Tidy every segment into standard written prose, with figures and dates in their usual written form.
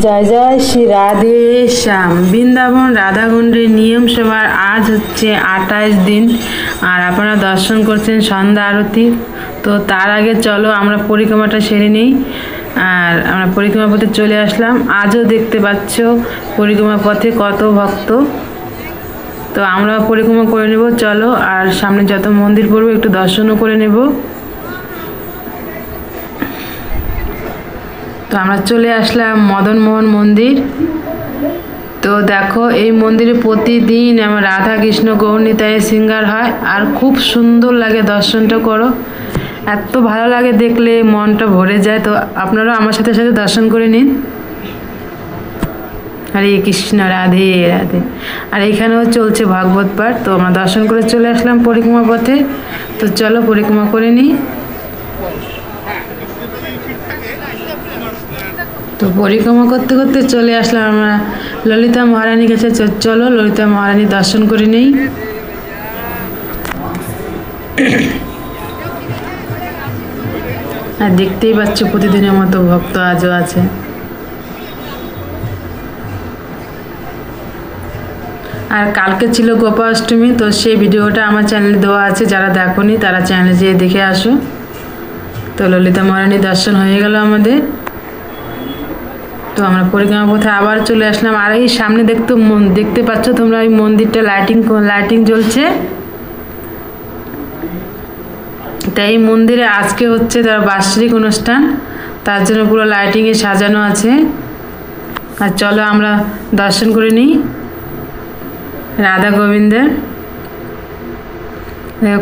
জয় জয় শ্রী রাধে শ্যাম। বৃন্দাবন রাধাকুণ্ডের নিয়ম সভার আজ হচ্ছে 28 দিন, আর আপনারা দর্শন করছেন সন্ধ্যা আরতি। তো তার আগে চলো আমরা পরিক্রমাটা সেরে নিই। আর আমরা পরিক্রমা পথে চলে আসলাম। আজও দেখতে পাচ্ছ পরিক্রমা পথে কত ভক্ত। তো আমরা পরিক্রমা করে নেব, চলো। আর সামনে যত মন্দির পড়বো একটু দর্শনও করে নেব। তো আমরা চলে আসলাম মদনমোহন মন্দির। তো দেখো এই মন্দিরে প্রতিদিন আমার রাধা কৃষ্ণ গৌরনিতাইয়ের শৃঙ্গার হয়, আর খুব সুন্দর লাগে। দর্শনটা করো, এত ভালো লাগে দেখলে, মনটা ভরে যায়। তো আপনারাও আমার সাথে সাথে দর্শন করে নিন। হরে কৃষ্ণ, রাধে রাধে। আর এখানেও চলছে ভাগবত পাঠ। তো আমরা দর্শন করে চলে আসলাম পরিক্রমা পথে। তো চলো পরিক্রমা করে নিই। তো পরিক্রমা করতে করতে চলে আসলাম আমরা ললিতা মহারানীর কাছে। চলো ললিতা মহারানী দর্শন করে নেই। আর দেখতেই পাচ্ছ প্রতিদিনের মতো ভক্ত আজও আছে। আর কালকে ছিল গোপাষ্টমী, তো সেই ভিডিওটা আমার চ্যানেলে দেওয়া আছে, যারা দেখোনি তারা চ্যানেলে যেয়ে দেখে আসো। তো ললিতা মহারানী দর্শন হয়ে গেল আমাদের। তো আমরা পরিক্রমা পথে আবার চলে আসলাম। আর এই সামনে দেখতে পাচ্ছ তোমরা ওই মন্দিরটা লাইটিং জ্বলছে। তাই এই মন্দিরে আজকে হচ্ছে তার বার্ষিক অনুষ্ঠান, তার জন্য পুরো লাইটিংয়ে সাজানো আছে। আর চলো আমরা দর্শন করে নিই রাধা গোবিন্দের।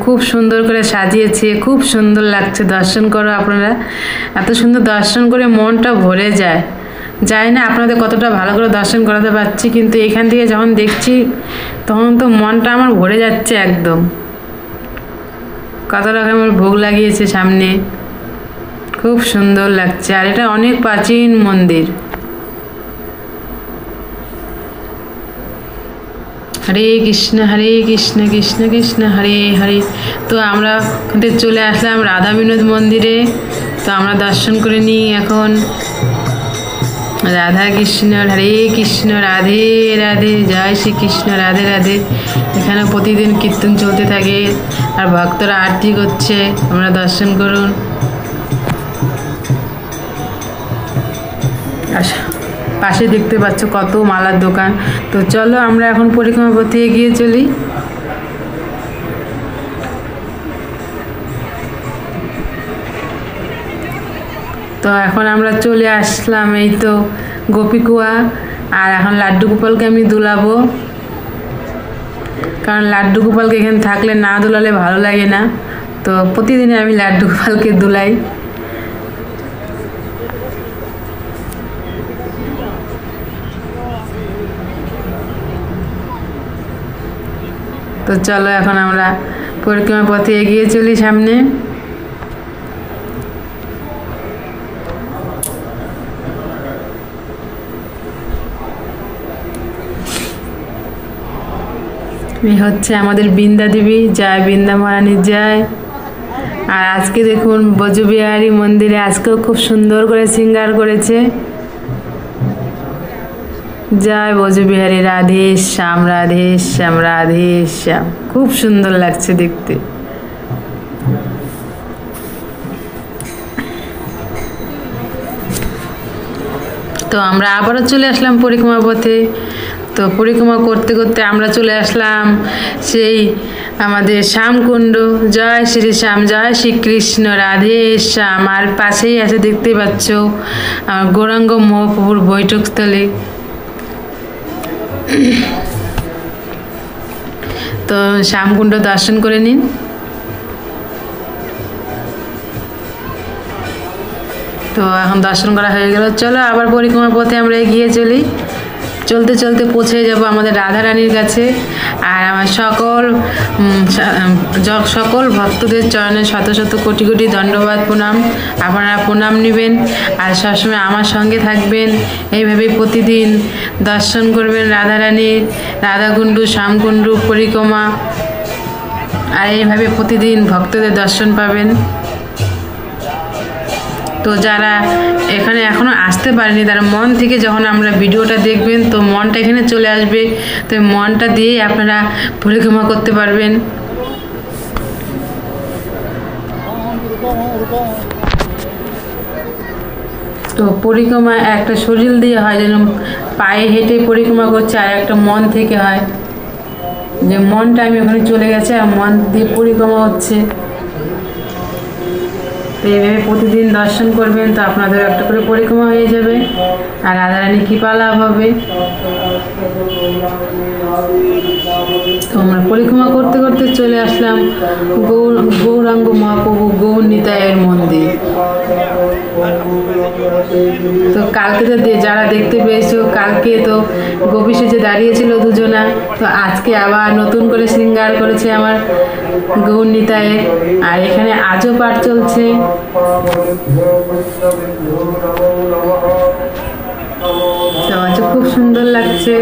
খুব সুন্দর করে সাজিয়েছে, খুব সুন্দর লাগছে। দর্শন করো আপনারা, এত সুন্দর দর্শন করে মনটা ভরে যায়। জানি না আপনাদের কতটা ভালো করে দর্শন করাতে পারছি, কিন্তু এখান থেকে যখন দেখছি তখন তো মনটা আমার ভরে যাচ্ছে একদম। কত রকমের ভোগ লাগিয়েছে সামনে, খুব সুন্দর লাগছে। আর এটা অনেক প্রাচীন মন্দির। হরে কৃষ্ণ কৃষ্ণ কৃষ্ণ হরে হরে। তো আমরা চলে আসলাম রাধা বিনোদ মন্দিরে। তো আমরা দর্শন করে নিই এখন। রাধা কৃষ্ণ, হরে কৃষ্ণ, রাধে রাধে, জয় শ্রীকৃষ্ণ, রাধে রাধে। এখানে প্রতিদিন কীর্তন চলতে থাকে, আর ভক্তরা আরতি করছে। আমরা দর্শন করুন। আচ্ছা, পাশে দেখতে পাচ্ছ কত মালার দোকান। তো চলো আমরা এখন পরিক্রমা পথে এগিয়ে চলি। তো এখন আমরা চলে আসলাম এই তো গোপীকুয়া। আর এখন লাড্ডু গোপালকে আমি দুলাবো, কারণ লাড্ডু গোপালকে এখানে থাকলে না দুলালে ভালো লাগে না। তো প্রতিদিনে আমি লাড্ডু গোপালকে দুলাই। তো চলো এখন আমরা পরিক্রমা পথে এগিয়ে চলি সামনে। এই হচ্ছে আমাদের বৃন্দা দেবী, জয় বৃন্দা মহারানীর জয়। আর আজকে দেখুন ব্রজবিহারী মন্দিরে আজকেও খুব সুন্দর করে শৃঙ্গার করেছে। জয় ব্রজবিহারী, রাধে শ্যাম, রাধে শ্যাম, রাধে শ্যাম। খুব সুন্দর লাগছে দেখতে। তো আমরা আবারও চলে আসলাম পরিক্রমা পথে। তো পরিক্রমা করতে করতে আমরা চলে আসলাম সেই আমাদের শ্যামকুণ্ড। জয় শ্রী শ্যাম, জয় শ্রীকৃষ্ণ, রাধে শ্যাম। আর পাশেই আছে দেখতে পাচ্ছ গৌরাঙ্গ মহাপ্রভুর বৈঠকস্থলে। তো শ্যামকুণ্ড দর্শন করে নিন। তো এখন দর্শন করা হয়ে গেল। চলো আবার পরিক্রমা পথে আমরা এগিয়ে চলি। চলতে চলতে পৌঁছে যাব আমাদের রাধারানীর কাছে। আর আমার সকল ভক্তদের চরণে শত শত কোটি কোটি দণ্ডবাদ প্রণাম। আপনারা প্রণাম নেবেন, আর সবসময় আমার সঙ্গে থাকবেন। এইভাবে প্রতিদিন দর্শন করবেন রাধারানীর, রাধাকুণ্ড, শ্যামকুণ্ড পরিক্রমা। আর এইভাবে প্রতিদিন ভক্তদের দর্শন পাবেন। তো যারা এখানে এখনো আসতে পারেনি তারা মন থেকে যখন আমরা ভিডিওটা দেখবেন তো মনটা এখানে চলে আসবে, তো মনটা দিয়েই আপনারা পরিক্রমা করতে পারবেন। তো পরিক্রমা একটা শরীর দিয়ে হয়, যেন পায়ে হেঁটে পরিক্রমা করছে, আর একটা মন থেকে হয়, যে মনটা আমি ওখানে চলে গেছে আর মন দিয়ে পরিক্রমা হচ্ছে। তো এইভাবে প্রতিদিন দর্শন করবেন, তো আপনাদের একটা করে পরিক্রমা হয়ে যাবে আর রাধারানী কৃপা লাভ হবে। তো আমরা পরিক্রমা করতে করতে চলে আসলাম গৌরাঙ্গ মহাপ্রভু গৌর নিতাইয়ের মন্দির। তো কালকে তো যারা দেখতে পেয়েছো, কালকে তো গোপী সেজে দাঁড়িয়েছিল দুজনা, তো আজকে আবার নতুন করে শৃঙ্গার করেছে আমার গৌর নিতাইয়ের, আর এখানে আজও পাঠ চলছে। তো আজ খুব সুন্দর লাগছে।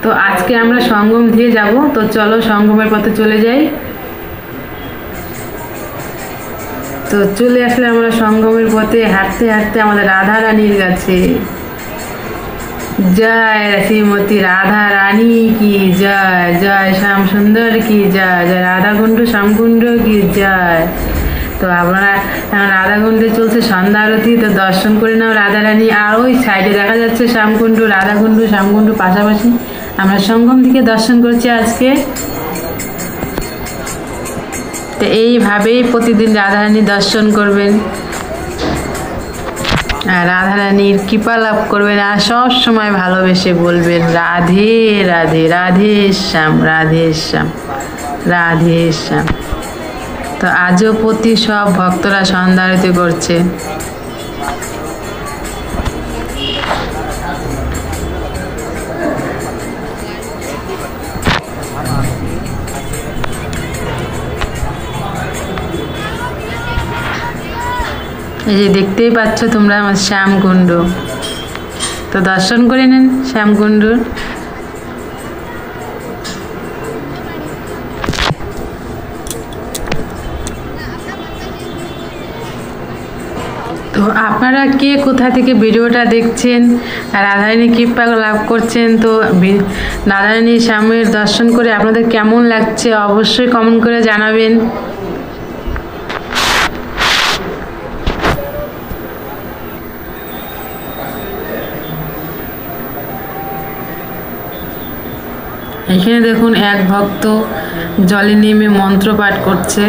তো আজকে আমরা সঙ্গম দিয়ে যাব, তো চলো সঙ্গমের পথে চলে যাই। তো চলে আসলে আমরা সঙ্গমের পথে হাঁটতে হাঁটতে আমাদের রাধা রানীর কাছে। জয় শ্রীমতী রাধা রানী কি জয়, জয় শ্যাম সুন্দর কি জয়, জয় রাধাকুণ্ড শ্যামকুণ্ড কি জয়। তো আপনারা রাধাকুণ্ডে চলছে সন্ধ্যা আরতি, তো দর্শন করে নাও রাধা রানী। আর ওই সাইডে দেখা যাচ্ছে শ্যামকুণ্ড, রাধাকুণ্ড শ্যামকুণ্ড পাশাপাশি। আমরা সঙ্গম থেকে দর্শন করছি আজকে। তো এইভাবেই প্রতিদিন রাধারানী দর্শন করবেন আর রাধারানীর কৃপা লাভ করবেন, আর সব সময় ভালোবেসে বলবেন রাধে রাধে, রাধে শ্যাম, রাধে শ্যাম, রাধে শ্যাম। তো আজও প্রতি সব ভক্তরা সন্ধ্যা আরতি করছে। এই যে দেখতেই পাচ্ছ তোমরা আমার শ্যামকুণ্ড, তো দর্শন করে নিন শ্যামকুণ্ড। তো আপনারা কে কোথা থেকে ভিডিওটা দেখছেন আর রাধারানী কৃপা লাভ করছেন, তো রাধারানী শ্যামের দর্শন করে আপনাদের কেমন লাগছে অবশ্যই কমেন্ট করে জানাবেন। এখানে দেখুন এক ভক্ত জলে নেমে মন্ত্র পাঠ করছে।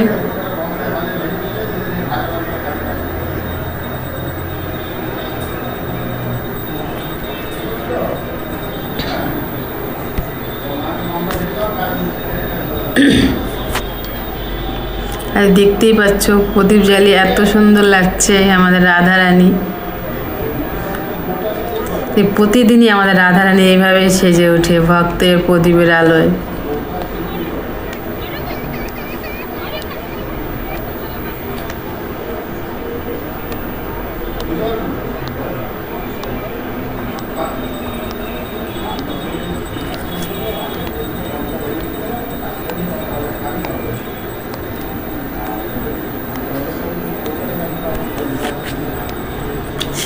আর দেখতেই পাচ্ছ প্রদীপ জ্বালিয়ে এত সুন্দর লাগছে আমাদের রাধারানী। প্রতিদিনই আমাদের রাধারানী এইভাবে সেজে ওঠে ভক্তের প্রদীপের আলোয়।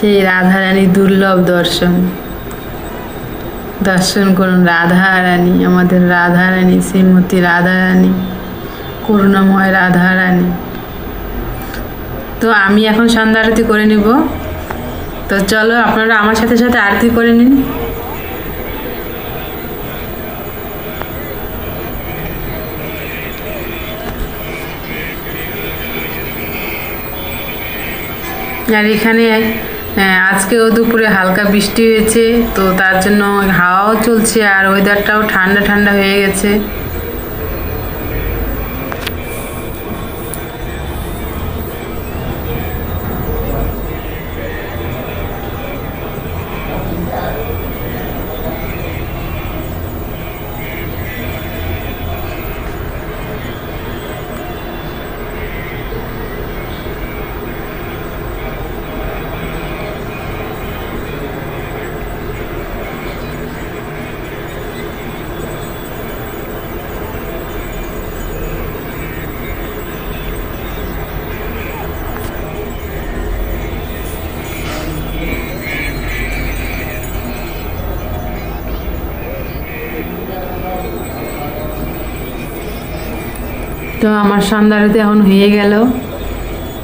সেই রাধারানী দুর্লভ দর্শন, দর্শন করুন রাধারানী, আমাদের রাধারানী শ্রীমতী রাধারানী, করুণাময় রাধারানী। তো আমি এখন সন্ধ্যা আরতি করে নিব, তো চলো আপনারা আমার সাথে সাথে আরতি করে নিন। আর এখানে আজকেও দুপুরে হালকা বৃষ্টি হয়েছে, তো তার জন্য হাওয়াও চলছে আর ওয়েদারটাও ঠান্ডা ঠান্ডা হয়ে গেছে। তো আমার সন্ধ্যা আরতি এখন হয়ে গেল।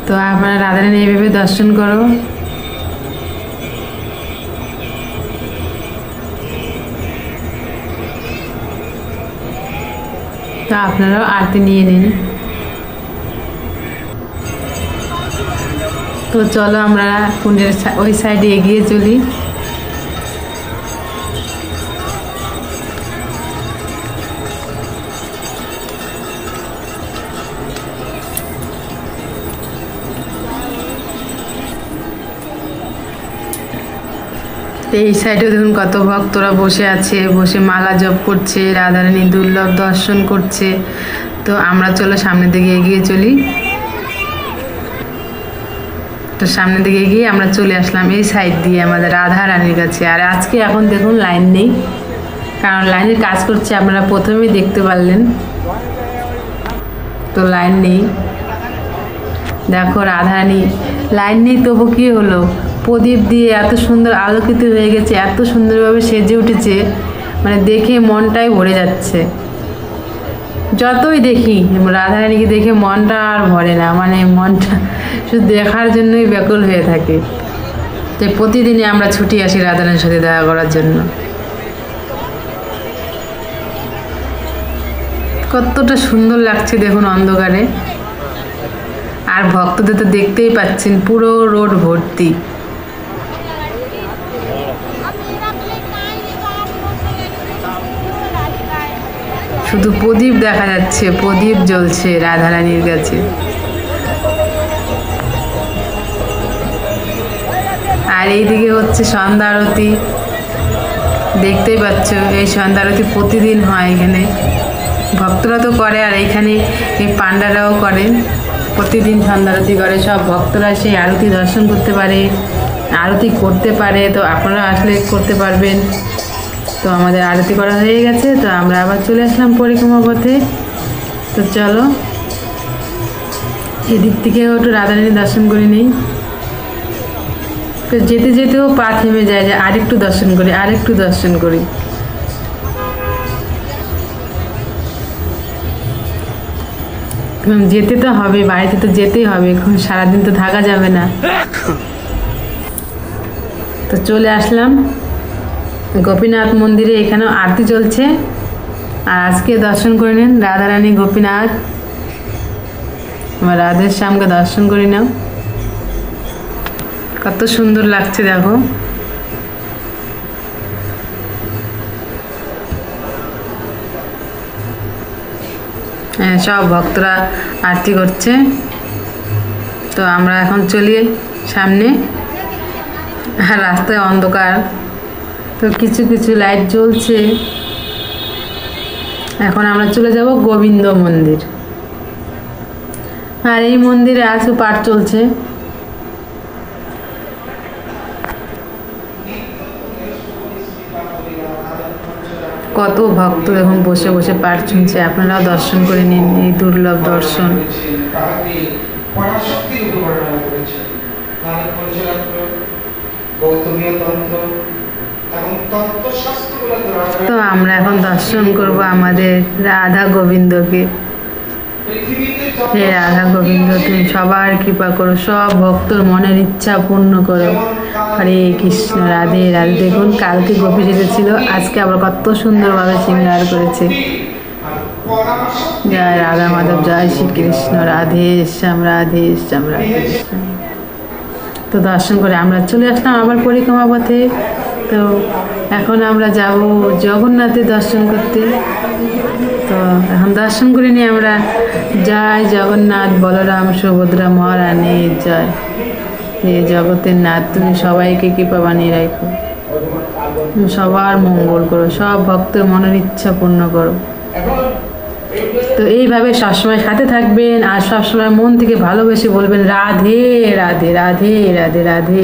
তো আপনারা রাধারানী এইভাবে দর্শন করো। তো আপনারাও আরতি নিয়ে নিন। তো চলো আমরা কুণ্ডের ওই সাইডে এগিয়ে চলি। এই সাইডে দেখুন কত ভক্তরা বসে আছে, বসে মালা জপ করছে, রাধারানী দুর্লভ দর্শন করছে। তো আমরা চলো সামনের দিকে এগিয়ে চলি। তো সামনের দিকে এগিয়ে আমরা চলে আসলাম এই সাইড দিয়ে আমাদের রাধারানীর কাছে। আর আজকে এখন দেখুন লাইন নেই, কারণ লাইনের কাজ করছে, আপনারা প্রথমেই দেখতে পারলেন। তো লাইন নেই, দেখো রাধারানী লাইন নেই, তবু কি হলো, প্রদীপ দিয়ে এত সুন্দর আলোকিত হয়ে গেছে, এত সুন্দরভাবে সেজে উঠেছে, মানে দেখে মনটাই ভরে যাচ্ছে। যতই দেখি রাধারানীকে দেখে মনটা আর ভরে না, মানে মনটা শুধু দেখার জন্যই ব্যাকুল হয়ে থাকে। তাই প্রতিদিনই আমরা ছুটি আসি রাধারানীর সাথে দেখা করার জন্য। কতটা সুন্দর লাগছে দেখুন অন্ধকারে। আর ভক্তদের তো দেখতেই পাচ্ছেন পুরো রোড ভর্তি। শুধু প্রদীপ দেখা যাচ্ছে, প্রদীপ জ্বলছে রাধারানীর কাছে। আর এইদিকে হচ্ছে সন্ধ্যা আরতি, দেখতেই পাচ্ছ। এই সন্ধ্যা আরতি প্রতিদিন হয় এখানে, ভক্তরা তো করে, আর এইখানে এই পান্ডারাও করে, প্রতিদিন সন্ধ্যা আরতি করে। সব ভক্তরা সেই আরতি দর্শন করতে পারে, আরতি করতে পারে। তো আপনারা আসলে করতে পারবেন। তো আমাদের আরতি করা হয়ে গেছে, তো আমরা আবার চলে আসলাম পরিক্রমা পথে। তো চলো এদিক থেকেও একটু রাধারানী দর্শন করে নিই। তো যেতে যেতেও পা থেমে যায় যে আরেকটু দর্শন করি, আরেকটু দর্শন করি। যেতে তো হবে, বাড়িতে তো যেতেই হবে, সারাদিন তো থাকা যাবে না। তো চলে আসলাম গোপীনাথ মন্দিরে, এখানেও আরতি চলছে। আর আজকে দর্শন করে নিন রাধারানী গোপীনাথ, আমার রাধের শ্যামকে দর্শন করে নাও। কত সুন্দর লাগছে দেখো। হ্যাঁ, সব ভক্তরা আরতি করছে। তো আমরা এখন চলি সামনে। আর রাস্তায় অন্ধকার, তো কিছু কিছু লাইট জ্বলছে। এখন আমরা চলে যাব গোবিন্দ মন্দির। আর এই মন্দিরে আজকে পাঠ চলছে। কত ভক্ত এখন বসে বসে পাঠ শুনছে, আপনারাও দর্শন করে নিন এই দুর্লভ দর্শন। তো আমরা এখন দর্শন করব আমাদের রাধা গোবিন্দকে। হে রাধা গোবিন্দ, তুমি সবার কৃপা করো, সব ভক্তর মনের ইচ্ছা পূর্ণ করো। হরে কৃষ্ণ, রাধে রাধে। দেখুন কালকে গোপী সেজেছিল, আজকে আবার কত সুন্দরভাবে শৃঙ্গার করেছে। জয় রাধা মাধব, জয় শ্রীকৃষ্ণ, রাধে শ্যাম, রাধে শ্যাম, রাধে শ্যাম। তো দর্শন করে আমরা চলে আসলাম আবার পরিক্রমা পথে। তো এখন আমরা যাব জগন্নাথের দর্শন করতে। তো এখন দর্শন করে নিই আমরা। জয় জগন্নাথ, বলরাম সুভদ্রা মহারানীর জয়। হে জগতের নাথ, তুমি সবাইকে কৃপা বানিয়ে রাখো, তুমি সবার মঙ্গল করো, সব ভক্তের মনের ইচ্ছা পূর্ণ করো। তো এইভাবে সবসময় সাথে থাকবেন, আর সবসময় মন থেকে ভালোবেসে বলবেন রাধে রাধে, রাধে রাধে, রাধে।